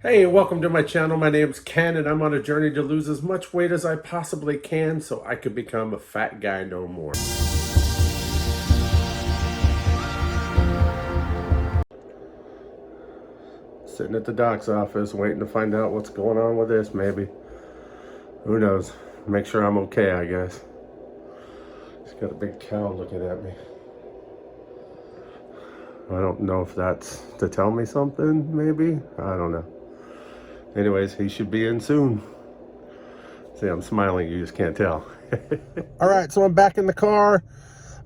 Hey, welcome to my channel. My name's Ken, and I'm on a journey to lose as much weight as I possibly can so I could become a fat guy no more. Sitting at the doc's office, waiting to find out what's going on with this, maybe. Who knows? Make sure I'm okay, I guess. He's got a big cow looking at me. I don't know if that's to tell me something, maybe? I don't know. Anyways, he should be in soon. See, I'm smiling, you just can't tell. All right, so I'm back in the car.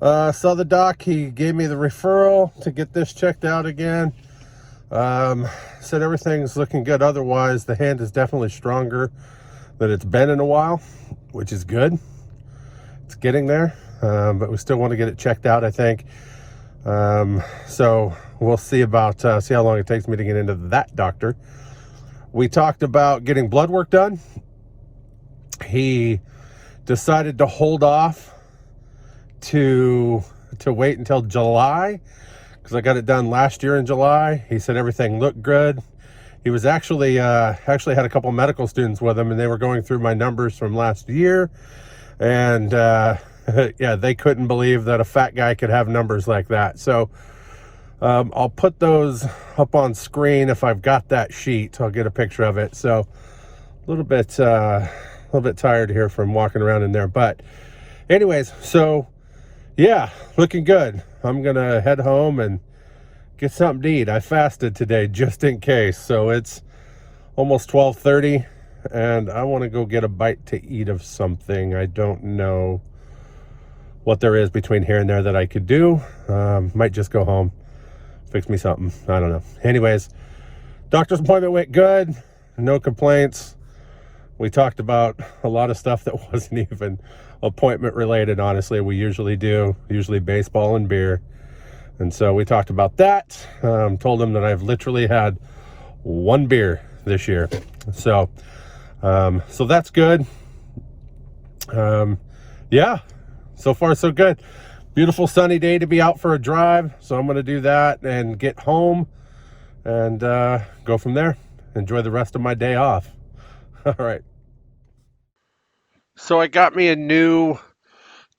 Saw the doc. He gave me the referral to get this checked out again. Said everything's looking good. Otherwise, the hand is definitely stronger than it's been in a while, which is good. It's getting there, but we still want to get it checked out, I think. So we'll see about see how long it takes me to get into that doctor. We talked about getting blood work done. He decided to hold off to wait until July because I got it done last year in July. He said everything looked good. He was actually had a couple medical students with him, and they were going through my numbers from last year, and yeah, they couldn't believe that a fat guy could have numbers like that. So I'll put those up on screen if I've got that sheet. I'll get a picture of it. So a little bit tired here from walking around in there, but anyways, so yeah, looking good. I'm gonna head home and get something to eat. I fasted today just in case. So it's almost 12:30 and I want to go get a bite to eat of something. I don't know what there is between here and there that I could do. Might just go home, fix me something. I don't know. Anyways, doctor's appointment went good. No complaints. We talked about a lot of stuff that wasn't even appointment related, honestly. We usually baseball and beer. And so we talked about that. Told him that I've literally had one beer this year. So that's good. Yeah, so far so good. Beautiful sunny day to be out for a drive. So I'm going to do that and get home and go from there. Enjoy the rest of my day off. All right. So I got me a new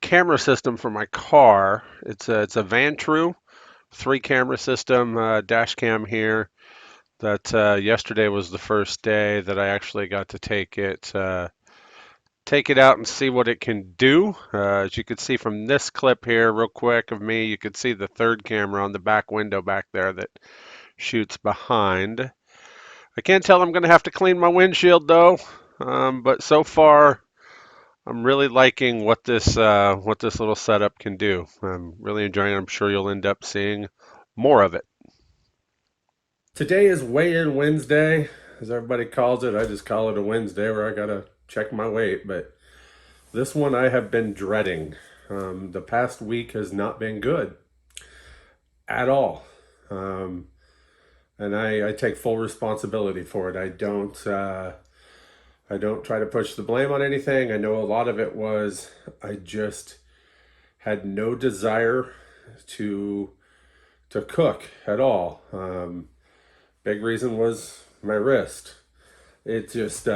camera system for my car. It's a Vantrue 3 camera system, dash cam here. That yesterday was the first day that I actually got to take it out and see what it can do. As you can see from this clip here, real quick of me, you can see the third camera on the back window back there that shoots behind. I can't tell I'm going to have to clean my windshield though, but so far I'm really liking what this little setup can do. I'm really enjoying it. I'm sure you'll end up seeing more of it. Today is weigh-in Wednesday, as everybody calls it. I just call it a Wednesday where I gotta check my weight, but this one I have been dreading. The past week has not been good at all. And I take full responsibility for it. I don't try to push the blame on anything. I know a lot of it was I just had no desire to cook at all. Big reason was my wrist. It just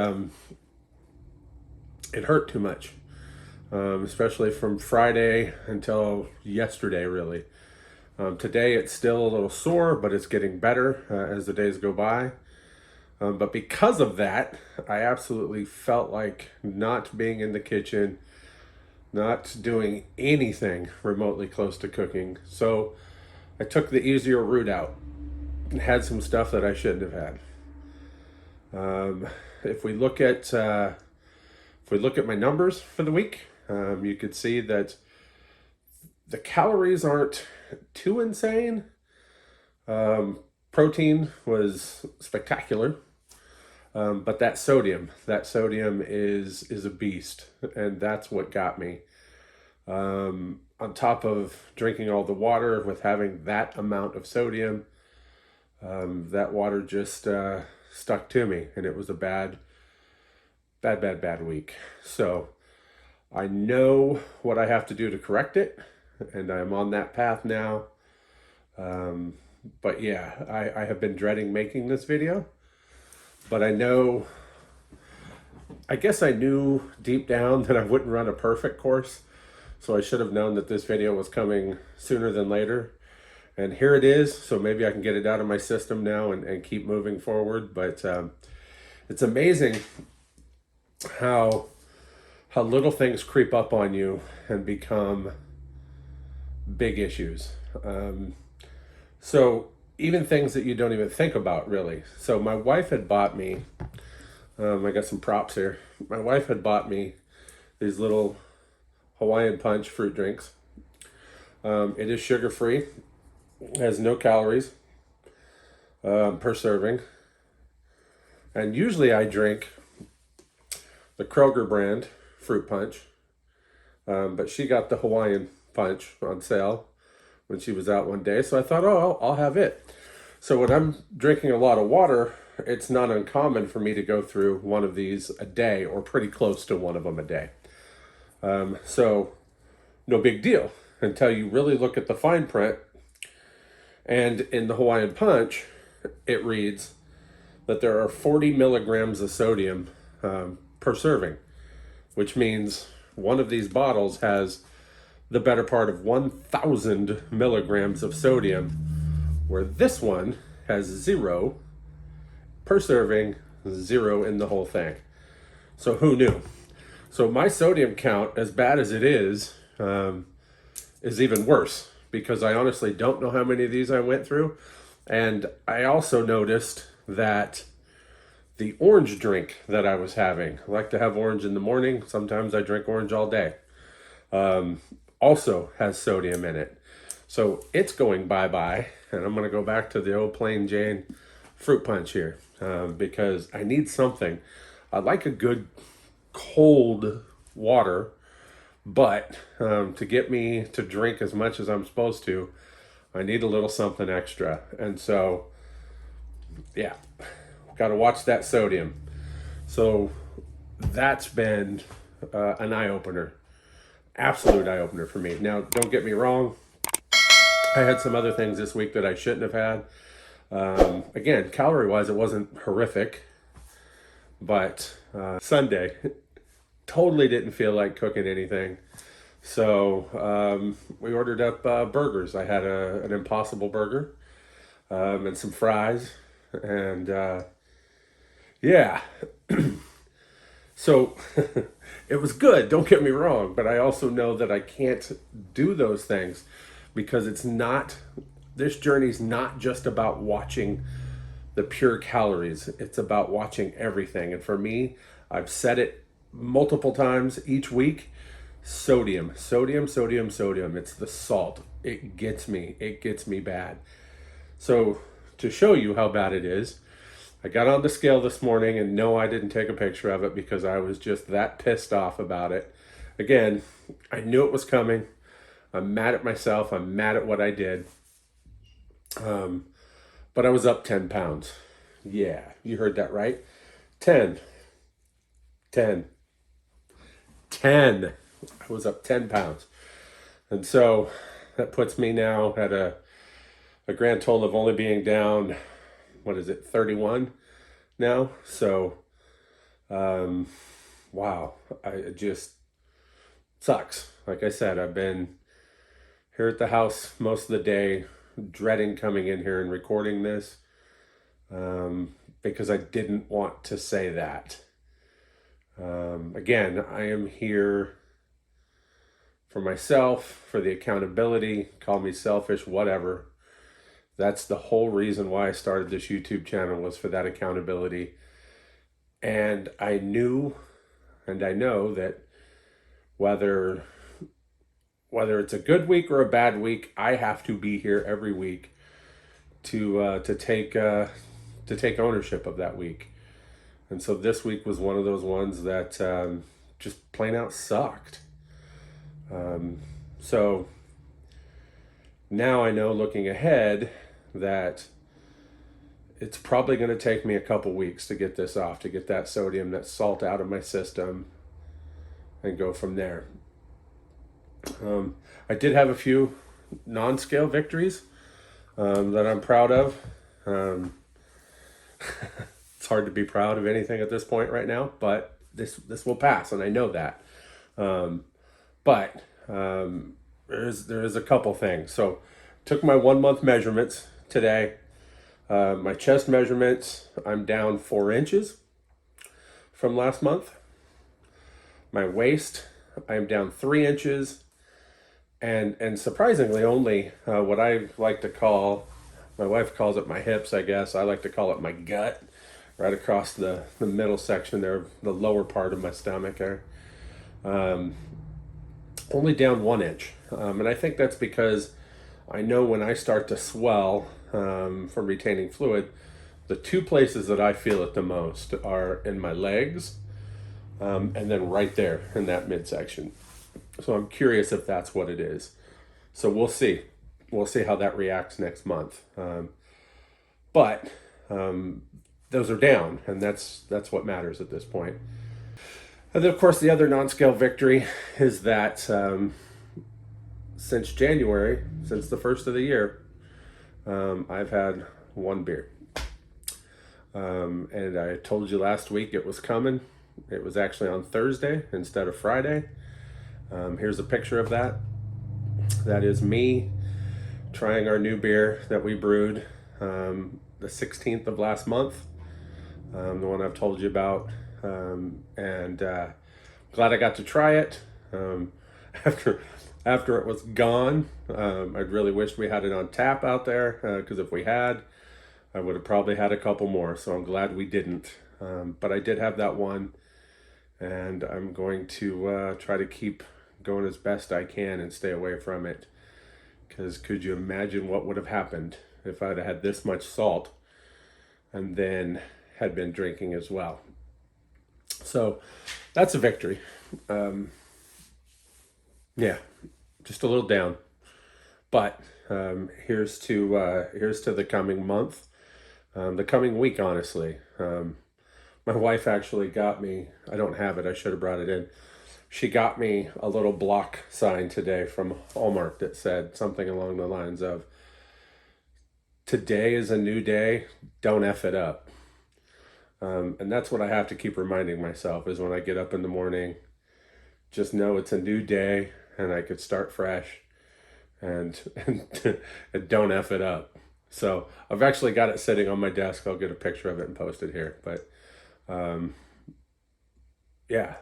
it hurt too much, especially from Friday until yesterday, really. Today it's still a little sore, but it's getting better as the days go by. But because of that, I absolutely felt like not being in the kitchen, not doing anything remotely close to cooking. So I took the easier route out and had some stuff that I shouldn't have had. If we look at my numbers for the week, you could see that the calories aren't too insane. Protein was spectacular, but that sodium is a beast, and that's what got me. On top of drinking all the water with having that amount of sodium, that water just stuck to me, and it was a bad week. So I know what I have to do to correct it, and I'm on that path now. But yeah, I have been dreading making this video. but I guess I knew deep down that I wouldn't run a perfect course. So I should have known that this video was coming sooner than later. And here it is. So maybe I can get it out of my system now and keep moving forward. But it's amazing how little things creep up on you and become big issues. So even things that you don't even think about, really. So my wife had bought me, I got some props here. My wife had bought me these little Hawaiian Punch fruit drinks. It is sugar-free, has no calories per serving. And usually I drink the Kroger brand fruit punch, but she got the Hawaiian Punch on sale when she was out one day. So I thought, oh, I'll have it. So when I'm drinking a lot of water, it's not uncommon for me to go through one of these a day or pretty close to one of them a day. So no big deal until you really look at the fine print. And in the Hawaiian Punch, it reads that there are 40 milligrams of sodium per serving, which means one of these bottles has the better part of 1,000 milligrams of sodium, where this one has 0 per serving, 0 in the whole thing. So who knew? So my sodium count, as bad as it is even worse, because I honestly don't know how many of these I went through. And I also noticed that the orange drink that I was having, I like to have orange in the morning. Sometimes I drink orange all day. Also has sodium in it. So it's going bye-bye. And I'm going to go back to the old plain Jane fruit punch here because I need something. I like a good cold water, but to get me to drink as much as I'm supposed to, I need a little something extra. And so, yeah, got to watch that sodium. So that's been an eye-opener. Absolute eye-opener for me. Now, don't get me wrong. I had some other things this week that I shouldn't have had. Again, calorie-wise, it wasn't horrific. But Sunday, totally didn't feel like cooking anything. So we ordered up burgers. I had an Impossible Burger and some fries. And yeah. So it was good, don't get me wrong, but I also know that I can't do those things because this journey's not just about watching the pure calories. It's about watching everything. And for me, I've said it multiple times each week, sodium, sodium, sodium, sodium. It's the salt. It gets me bad. So to show you how bad it is, I got on the scale this morning, and no, I didn't take a picture of it because I was just that pissed off about it. Again, I knew it was coming. I'm mad at myself. I'm mad at what I did. But I was up 10 pounds. Yeah, you heard that right. 10. I was up 10 pounds. And so that puts me now at a grand total of only being down, 31 now. So, wow, it just sucks. Like I said, I've been here at the house most of the day, dreading coming in here and recording this, because I didn't want to say that. Again, I am here for myself, for the accountability, call me selfish, whatever. That's the whole reason why I started this YouTube channel, was for that accountability. And I knew, and I know that whether it's a good week or a bad week, I have to be here every week to take ownership of that week. And so this week was one of those ones that just plain out sucked. So now I know, looking ahead, that it's probably going to take me a couple weeks to get this off, to get that sodium, that salt out of my system, and go from there. I did have a few non-scale victories that I'm proud of. It's hard to be proud of anything at this point right now, but this will pass, and I know that. But there is a couple things. So took my 1 month measurements today. My chest measurements, I'm down 4 inches from last month. My waist, I'm down 3 inches. And surprisingly only what I like to call, my wife calls it my hips, I guess. I like to call it my gut, right across the middle section there, the lower part of my stomach there. Only down 1 inch. And I think that's because I know when I start to swell from retaining fluid, the two places that I feel it the most are in my legs and then right there in that midsection. So I'm curious if that's what it is. So we'll see. We'll see how that reacts next month. But those are down, and that's what matters at this point. And then, of course, the other non-scale victory is that since January, since the first of the year, I've had 1 beer. And I told you last week it was coming. It was actually on Thursday instead of Friday. Here's a picture of that. That is me trying our new beer that we brewed the 16th of last month, the one I've told you about. And glad I got to try it. After it was gone, I'd really wished we had it on tap out there, because if we had, I would have probably had a couple more. So I'm glad we didn't. But I did have that one, and I'm going to try to keep going as best I can and stay away from it, because could you imagine what would have happened if I'd had this much salt and then had been drinking as well. So that's a victory. Yeah, just a little down, but here's to the coming month, the coming week, honestly. My wife actually got me, I don't have it, I should have brought it in. She got me a little block sign today from Hallmark that said something along the lines of, "Today is a new day, don't F it up." And that's what I have to keep reminding myself, is when I get up in the morning, just know it's a new day and I could start fresh and don't F it up. So I've actually got it sitting on my desk. I'll get a picture of it and post it here. But yeah.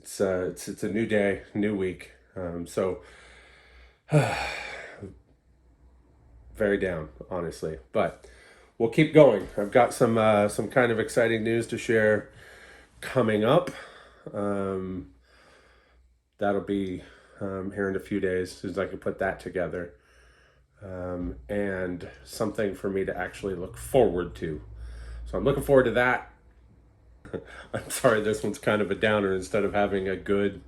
It's a new day, new week. So very down, honestly, but we'll keep going. I've got some kind of exciting news to share coming up. That'll be here in a few days, as soon as I can put that together. And something for me to actually look forward to. So I'm looking forward to that. I'm sorry, this one's kind of a downer. Instead of having a good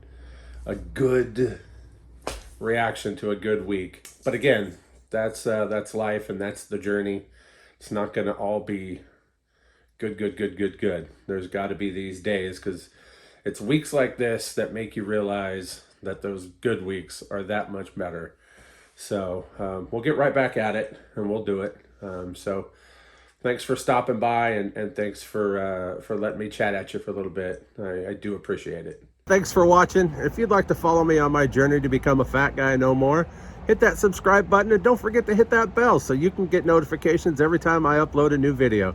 reaction to a good week. But again, that's life, and that's the journey. It's not going to all be good. There's got to be these days, because it's weeks like this that make you realize that those good weeks are that much better. So we'll get right back at it, and we'll do it. So thanks for stopping by, and thanks for letting me chat at you for a little bit. I do appreciate it. Thanks for watching. If you'd like to follow me on my journey to become a fat guy no more, hit that subscribe button, and don't forget to hit that bell so you can get notifications every time I upload a new video.